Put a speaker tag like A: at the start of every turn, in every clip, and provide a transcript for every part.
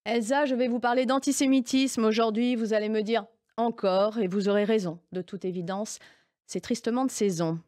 A: Elsa, je vais vous parler d'antisémitisme aujourd'hui. Vous allez me dire encore, et vous aurez raison, de toute évidence, c'est tristement de saison.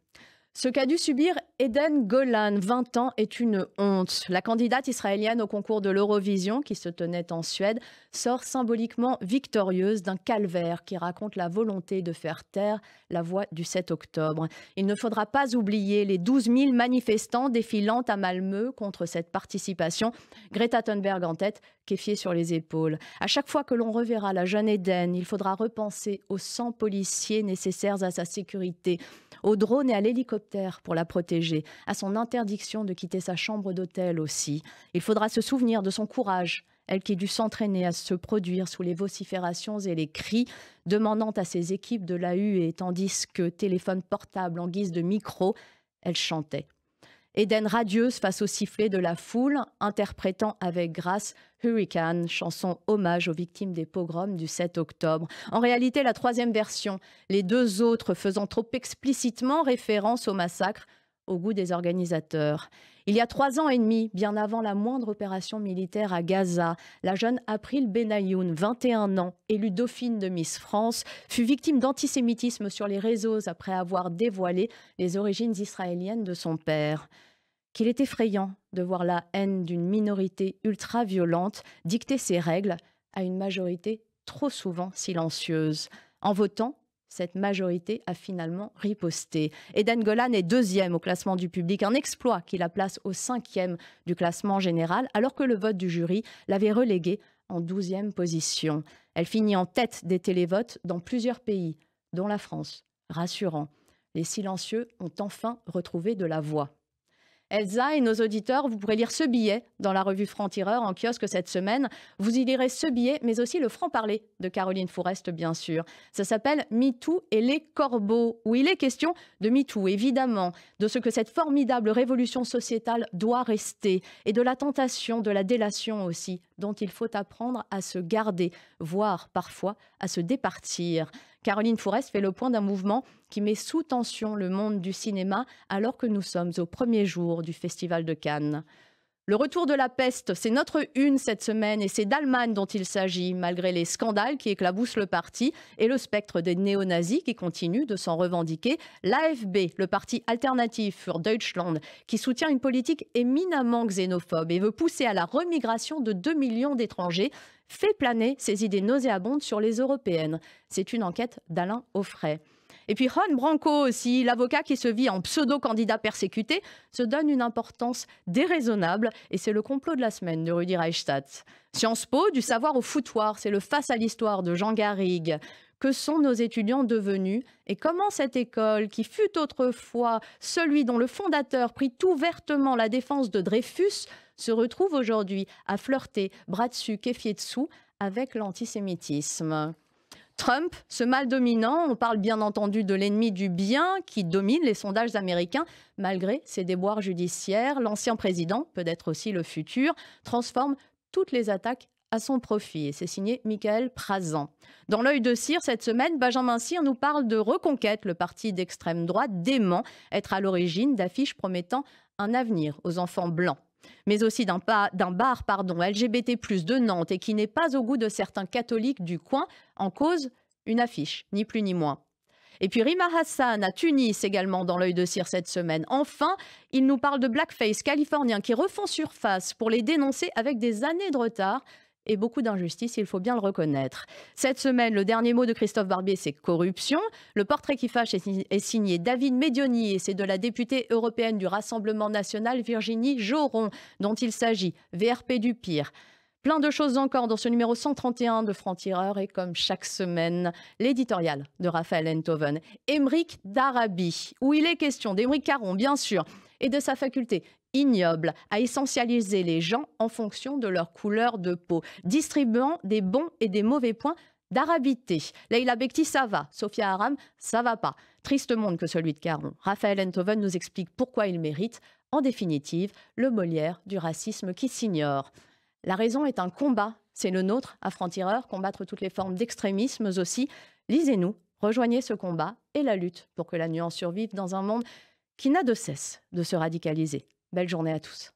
A: Ce qu'a dû subir Eden Golan, 20 ans, est une honte. La candidate israélienne au concours de l'Eurovision, qui se tenait en Suède, sort symboliquement victorieuse d'un calvaire qui raconte la volonté de faire taire la voix du 7 octobre. Il ne faudra pas oublier les 12 000 manifestants défilant à Malmö contre cette participation. Greta Thunberg en tête, kéfiée sur les épaules. À chaque fois que l'on reverra la jeune Eden, il faudra repenser aux 100 policiers nécessaires à sa sécurité, au drone et à l'hélicoptère pour la protéger, à son interdiction de quitter sa chambre d'hôtel aussi. Il faudra se souvenir de son courage, elle qui dut s'entraîner à se produire sous les vociférations et les cris, demandant à ses équipes de la huer, tandis que, téléphone portable en guise de micro, elle chantait. Eden radieuse face au sifflet de la foule, interprétant avec grâce Hurricane, chanson hommage aux victimes des pogroms du 7 octobre. En réalité, la troisième version, les deux autres faisant trop explicitement référence au massacre, au goût des organisateurs. Il y a 3 ans et demi, bien avant la moindre opération militaire à Gaza, la jeune April Benayoun, 21 ans, élue dauphine de Miss France, fut victime d'antisémitisme sur les réseaux après avoir dévoilé les origines israéliennes de son père. Qu'il est effrayant de voir la haine d'une minorité ultra-violente dicter ses règles à une majorité trop souvent silencieuse. En votant, cette majorité a finalement riposté. Eden Golan est 2e au classement du public, un exploit qui la place au 5e du classement général, alors que le vote du jury l'avait reléguée en 12e position. Elle finit en tête des télévotes dans plusieurs pays, dont la France. Rassurant, les silencieux ont enfin retrouvé de la voix. Elsa et nos auditeurs, vous pourrez lire ce billet dans la revue Franc-Tireur en kiosque cette semaine. Vous y lirez ce billet, mais aussi le franc-parler de Caroline Fourest, bien sûr. Ça s'appelle MeToo et les corbeaux, où il est question de MeToo, évidemment, de ce que cette formidable révolution sociétale doit rester, et de la tentation de la délation aussi, dont il faut apprendre à se garder, voire parfois à se départir. Caroline Fourest fait le point d'un mouvement qui met sous tension le monde du cinéma alors que nous sommes au premier jour du Festival de Cannes. Le retour de la peste, c'est notre une cette semaine et c'est d'Allemagne dont il s'agit, malgré les scandales qui éclaboussent le parti et le spectre des néo-nazis qui continue de s'en revendiquer. L'AfB, le parti alternatif für Deutschland, qui soutient une politique éminemment xénophobe et veut pousser à la remigration de 2 millions d'étrangers, fait planer ses idées nauséabondes sur les européennes. C'est une enquête d'Alain Offray. Et puis Juan Branco aussi, l'avocat qui se vit en pseudo-candidat persécuté, se donne une importance déraisonnable et c'est le complot de la semaine de Rudi Reichstadt. Sciences Po, du savoir au foutoir, c'est le face à l'histoire de Jean Garrigue. Que sont nos étudiants devenus et comment cette école, qui fut autrefois celui dont le fondateur prit ouvertement la défense de Dreyfus, se retrouve aujourd'hui à flirter bras dessus et pieds dessous avec l'antisémitisme. Trump, ce mal dominant, on parle bien entendu de l'ennemi du bien qui domine les sondages américains, malgré ses déboires judiciaires. L'ancien président, peut-être aussi le futur, transforme toutes les attaques à son profit. Et c'est signé Michael Prazan. Dans l'œil de Cire, cette semaine, Benjamin Cyr nous parle de Reconquête, le parti d'extrême droite dément être à l'origine d'affiches promettant un avenir aux enfants blancs, mais aussi d'un bar LGBT+, de Nantes et qui n'est pas au goût de certains catholiques du coin, en cause une affiche, ni plus ni moins. Et puis Rima Hassan à Tunis également dans l'œil de Cire cette semaine. Enfin, il nous parle de blackface californiens qui refont surface pour les dénoncer avec des années de retard et beaucoup d'injustice, il faut bien le reconnaître. Cette semaine, le dernier mot de Christophe Barbier, c'est corruption. Le portrait qui fâche est signé David Medioni et c'est de la députée européenne du Rassemblement national Virginie Joron dont il s'agit, VRP du pire. Plein de choses encore dans ce numéro 131 de Franc-Tireur et comme chaque semaine, l'éditorial de Raphaël Enthoven. Émeric Darabi, où il est question d'Émeric Caron, bien sûr, et de sa faculté ignoble à essentialiser les gens en fonction de leur couleur de peau, distribuant des bons et des mauvais points d'arabité. Leïla Bekti, ça va. Sophia Aram, ça va pas. Triste monde que celui de Caron. Raphaël Enthoven nous explique pourquoi il mérite, en définitive, le Molière du racisme qui s'ignore. La raison est un combat, c'est le nôtre à Franc-Tireur, combattre toutes les formes d'extrémisme aussi. Lisez-nous, rejoignez ce combat et la lutte pour que la nuance survive dans un monde qui n'a de cesse de se radicaliser. Belle journée à tous.